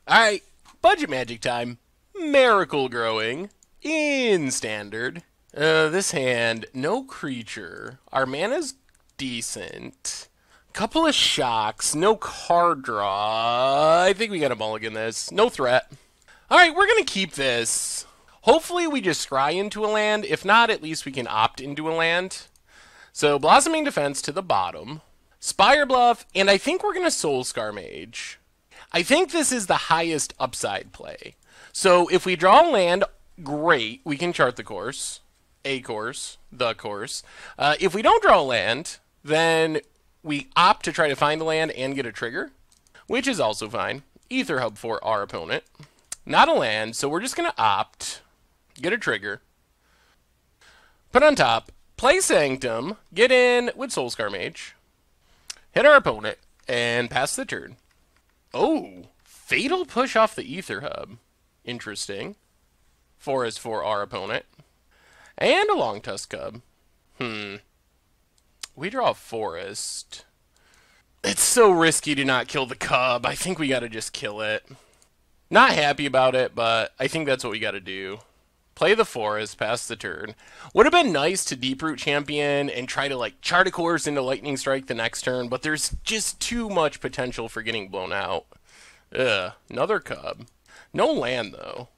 Alright, budget magic time. Miracle growing in standard. This hand, no creature. Our mana's decent. Couple of shocks, no card draw. I think we gotta mulligan this. No threat. Alright, we're gonna keep this. Hopefully we just scry into a land. If not, at least we can opt into a land. So, Blossoming Defense to the bottom. Spire Bluff, and I think we're gonna Soul Scar Mage. I think this is the highest upside play. So if we draw a land, great. We can chart the course. The course. If we don't draw a land, then we opt to try to find a land and get a trigger, which is also fine. Ether Hub for our opponent. Not a land, so we're just going to opt, get a trigger, put on top, play Sanctum, get in with Soulscar Mage, hit our opponent, and pass the turn. Oh, Fatal Push off the Ether Hub. Interesting. Forest for our opponent. And a Long Tusk Cub. We draw a Forest. It's so risky to not kill the Cub. I think we gotta just kill it. Not happy about it, but I think that's what we gotta do. Play the Forest, pass the turn. Would have been nice to Deeproot Champion and try to like chart a course into Lightning Strike the next turn, but there's just too much potential for getting blown out. Ugh, another Cub. No land though.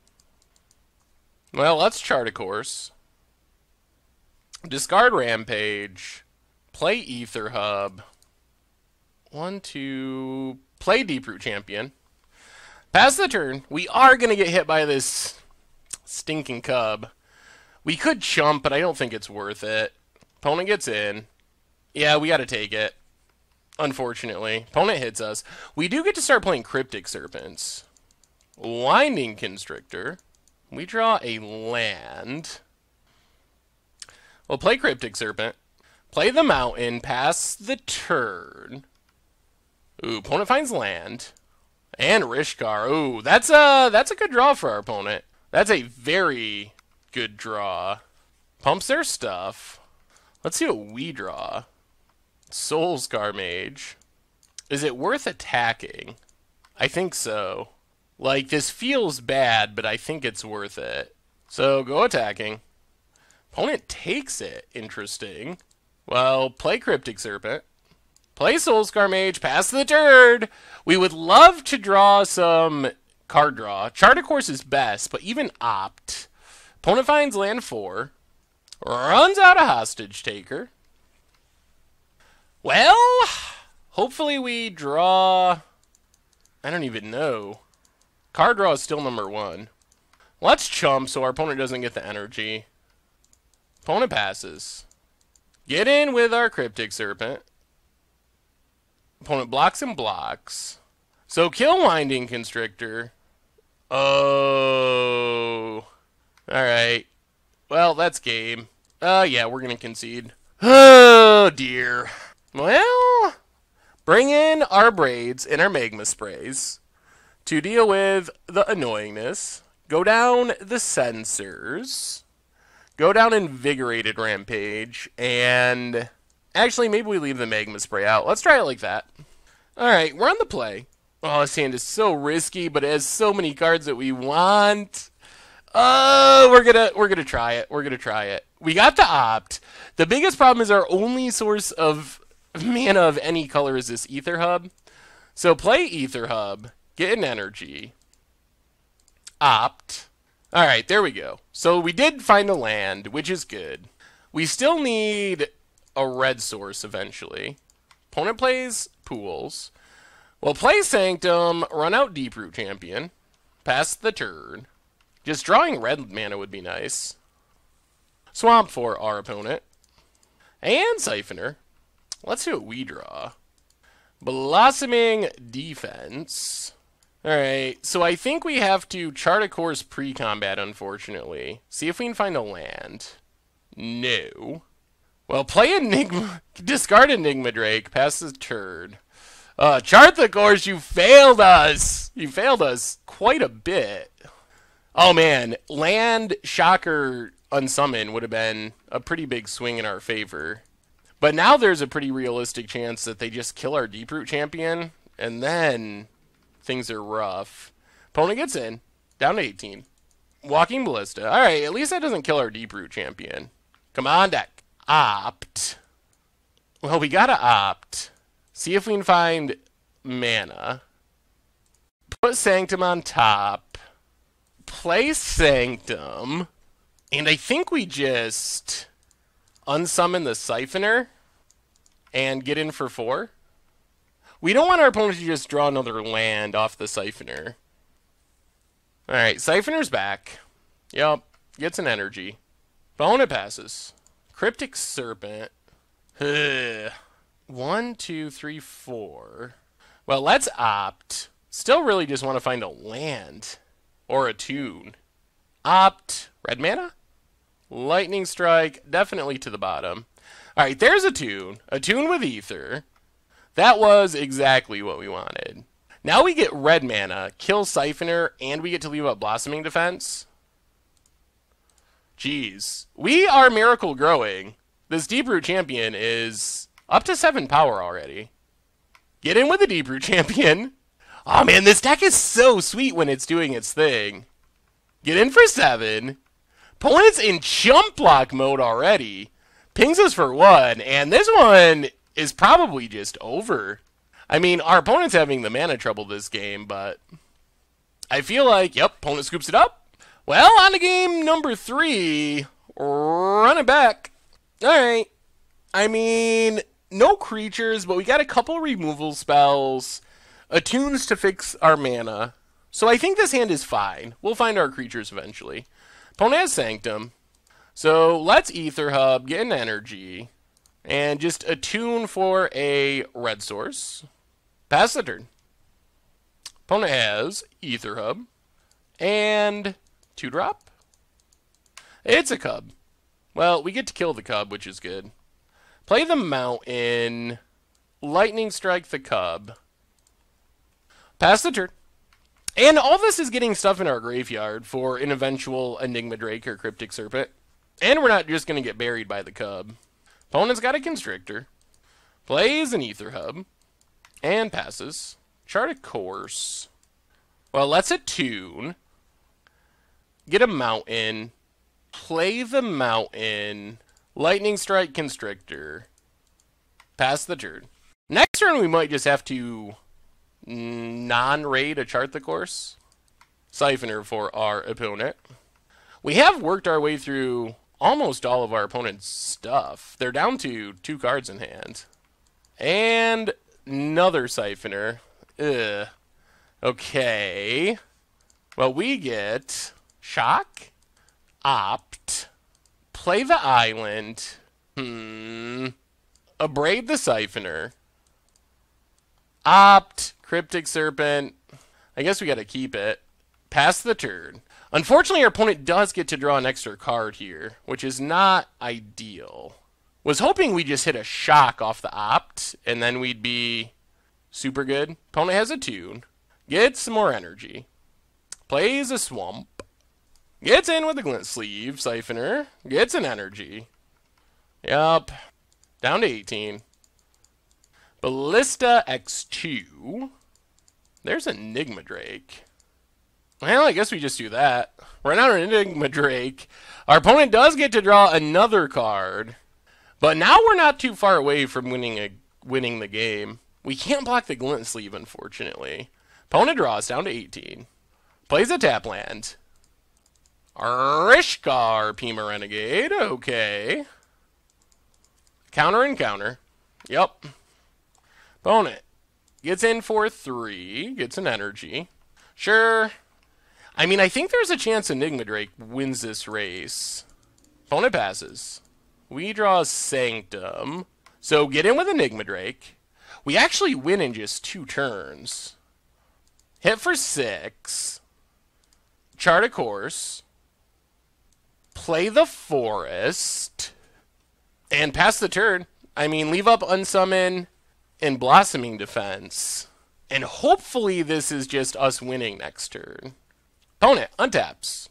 Well, let's chart a course. Discard Rampage. Play Ether Hub. 1, 2. Play Deeproot Champion. Pass the turn. We are going to get hit by this stinking Cub. We could chump, but I don't think it's worth it. Opponent gets in. Yeah, we got to take it. Unfortunately. Opponent hits us. We do get to start playing Cryptic Serpents. Winding Constrictor. We draw a land. We'll play Cryptic Serpent. Play the Mountain. Pass the turn. Ooh, opponent finds land. And Rishkar. Ooh, that's a good draw for our opponent. That's a very good draw. Pumps their stuff. Let's see what we draw. Soulscar Mage. Is it worth attacking? I think so. Like, this feels bad, but I think it's worth it. So, go attacking. Opponent takes it. Interesting. Well, play Cryptic Serpent. Play Soulscar Mage. Pass the turn. We would love to draw some card draw. Chart a course is best, but even opt. Opponent finds land 4. Runs out a Hostage Taker. Well, hopefully we draw... I don't even know. Card draw is still number 1. Let's chump so our opponent doesn't get the energy. Opponent passes. Get in with our Cryptic Serpent. Opponent blocks and blocks. So kill Winding Constrictor. Oh. Alright. Well, that's game. Yeah, we're going to concede. Oh, dear. Well, bring in our Braids and our Magma Sprays to deal with the annoyingness. Go down the Sensors. Go down Invigorated Rampage. And actually, maybe we leave the Magma Spray out. Let's try it like that. Alright, we're on the play. Oh, this hand is so risky, but it has so many cards that we want. Oh, we're gonna try it. We're gonna try it. We got the opt. The biggest problem is our only source of mana of any color is this Ether Hub. So play Ether Hub. Get an energy. Opt. Alright, there we go. So we did find a land, which is good. We still need a red source eventually. Opponent plays Pools. We'll play Sanctum, run out Deeproot Champion. Pass the turn. Just drawing red mana would be nice. Swamp for our opponent. And Siphoner. Let's see what we draw. Blossoming Defense. Alright, so I think we have to chart a course pre-combat, unfortunately. See if we can find a land. No. Well, play Enigma. Discard Enigma Drake. Pass the turn. Chart the course. You failed us. You failed us quite a bit. Oh, man. Land, Shocker, Unsummon would have been a pretty big swing in our favor. But now there's a pretty realistic chance that they just kill our Deeproot Champion, and then things are rough. Opponent gets in. Down to 18. Walking Ballista. Alright, at least that doesn't kill our Deeproot champion. Come on, deck. Opt. Well, we gotta opt. See if we can find mana. Put Sanctum on top. Play Sanctum. And I think we just unsummon the Siphoner and get in for 4. We don't want our opponent to just draw another land off the Siphoner. Alright, Siphoner's back. Yup, gets an energy. Opponent passes. Cryptic Serpent. 1, 2, 3, 4. Well, let's opt. Still really just want to find a land. Or a tune. Opt. Red mana? Lightning Strike. Definitely to the bottom. Alright, there's a tune. A tune with Ether. That was exactly what we wanted. Now we get red mana, kill Siphoner, and we get to leave up Blossoming Defense. Jeez. We are miracle growing. This Deeproot champion is up to 7 power already. Get in with the Deeproot champion. Oh man, this deck is so sweet when it's doing its thing. Get in for 7. Opponent's in chump block mode already. Pings us for 1, and this one is probably just over. I mean, our opponent's having the mana trouble this game, but I feel like, yep, opponent scoops it up. Well, on to game number 3. Run it back. Alright. I mean, no creatures, but we got a couple removal spells, attunes to fix our mana. So I think this hand is fine. We'll find our creatures eventually. Opponent has Sanctum. So let's Ether Hub, get an energy, and just attune for a red source. Pass the turn. Opponent has Ether Hub, and 2-drop. It's a cub. Well, we get to kill the cub, which is good. Play the mountain, lightning strike the cub. Pass the turn. And all this is getting stuff in our graveyard for an eventual Enigma Drake or Cryptic Serpent. And we're not just going to get buried by the cub. Opponent's got a Constrictor. Plays an Ether Hub. And passes. Chart a course. Well, let's attune. Get a mountain. Play the mountain. Lightning Strike Constrictor. Pass the turn. Next turn we might just have to non-raid a Chart the Course. Siphoner for our opponent. We have worked our way through almost all of our opponent's stuff. They're down to 2 cards in hand. And another Siphoner. Ugh. Okay. Well, we get Shock. Opt. Play the island. Abrade the Siphoner. Opt. Cryptic Serpent. I guess we gotta keep it. Pass the turn. Unfortunately, our opponent does get to draw an extra card here, which is not ideal. Was hoping we just hit a shock off the opt, and then we'd be super good. Opponent has a tune. Gets some more energy. Plays a swamp. Gets in with a glint sleeve. Siphoner. Gets an energy. Yup. Down to 18. Ballista X2. There's Enigma Drake. Well, I guess we just do that. Run out an Enigma Drake. Our opponent does get to draw another card. But now we're not too far away from winning the game. We can't block the glint sleeve, unfortunately. Opponent draws down to 18. Plays a tap land. Rishkar, Pima Renegade. Okay. Counter and counter. Yep. Opponent gets in for 3. Gets an energy. Sure. I mean, I think there's a chance Enigma Drake wins this race. Opponent passes. We draw Sanctum. So get in with Enigma Drake. We actually win in just 2 turns. Hit for 6. Chart a course. Play the forest. And pass the turn. I mean, leave up Unsummon and Blossoming Defense. And hopefully this is just us winning next turn. Opponent untaps.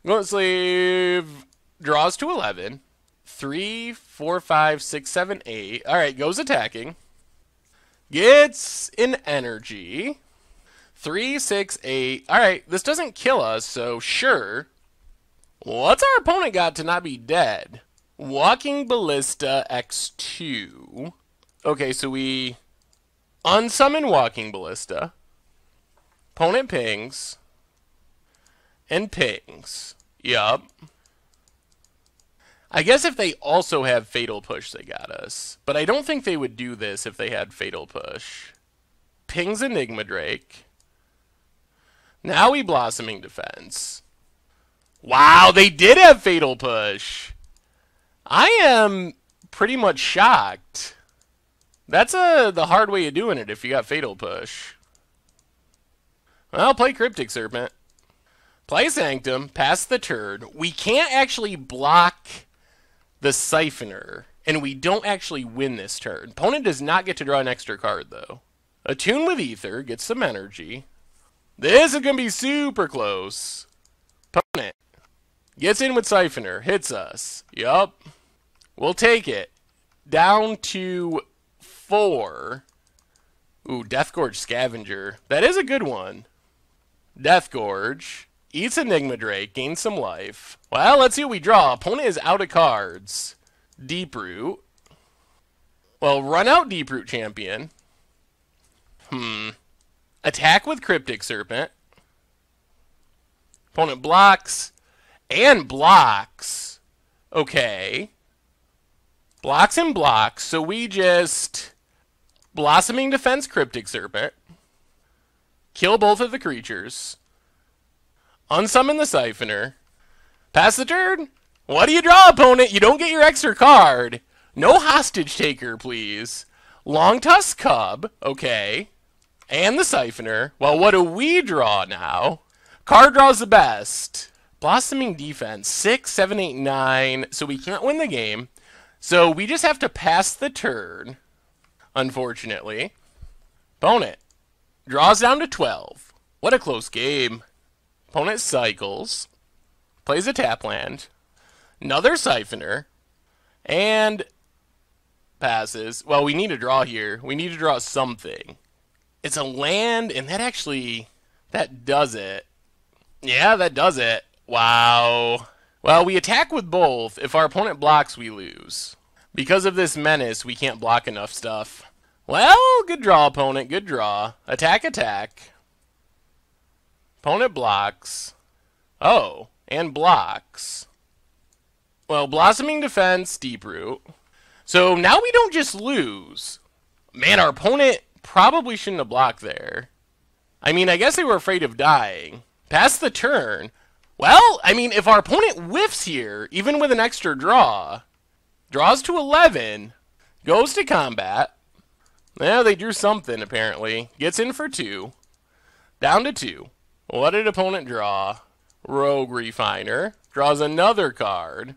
Glint sleeve draws to 11. 3, 4, 5, 6, 7, 8. Alright, goes attacking. Gets an energy. 3, 6, 8. All right, this doesn't kill us, so sure. What's our opponent got to not be dead? Walking Ballista X2. Okay, so we unsummon Walking Ballista. Opponent pings. And pings. Yup. I guess if they also have Fatal Push, they got us. But I don't think they would do this if they had Fatal Push. Pings Enigma Drake. Now we Blossoming Defense. Wow, they did have Fatal Push. I am pretty much shocked. That's the hard way of doing it if you got Fatal Push. Well, play Cryptic Serpent. Play Sanctum, pass the turn. We can't actually block the Siphoner, and we don't actually win this turn. Opponent does not get to draw an extra card, though. Attune with Ether, gets some energy. This is going to be super close. Opponent gets in with Siphoner, hits us. Yup. We'll take it. Down to 4. Ooh, Deathgorge Scavenger. That is a good one. Deathgorge. Eats Enigma Drake, gains some life. Well, let's see what we draw. Opponent is out of cards. Deeproot. Well, run out Deeproot Champion. Attack with Cryptic Serpent. Opponent blocks. And blocks. Okay. Blocks and blocks. So we just Blossoming Defense Cryptic Serpent. Kill both of the creatures. Unsummon the Siphoner. Pass the turn. What do you draw, opponent? You don't get your extra card. No Hostage Taker, please. Long Tusk Cub. Okay. And the Siphoner. Well, what do we draw now? Card draws the best. Blossoming Defense. 6, 7, 8, 9. So we can't win the game. So we just have to pass the turn. Unfortunately. Opponent draws down to 12. What a close game. Opponent cycles, plays a tap land, another Siphoner, and passes. Well, we need to draw here. We need to draw something. It's a land, and that does it. Yeah, that does it. Wow. Well, we attack with both. If our opponent blocks, we lose. Because of this menace, we can't block enough stuff. Well, good draw, opponent. Good draw. Attack, attack. Opponent blocks. Oh, and blocks. Well, Blossoming Defense, Deeproot. So now we don't just lose. Man, our opponent probably shouldn't have blocked there. I mean, I guess they were afraid of dying. Pass the turn. Well, I mean, if our opponent whiffs here, even with an extra draw, draws to 11, goes to combat. Yeah, they drew something, apparently. Gets in for 2. Down to 2. What did opponent draw? Rogue Refiner. Draws another card.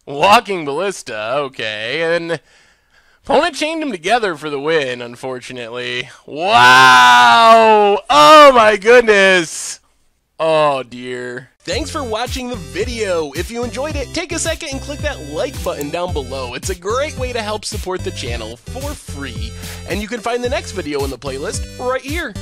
Walking Ballista. Okay. And opponent chained them together for the win, unfortunately. Wow! Oh my goodness! Oh dear. Thanks for watching the video. If you enjoyed it, take a second and click that like button down below. It's a great way to help support the channel for free. And you can find the next video in the playlist right here.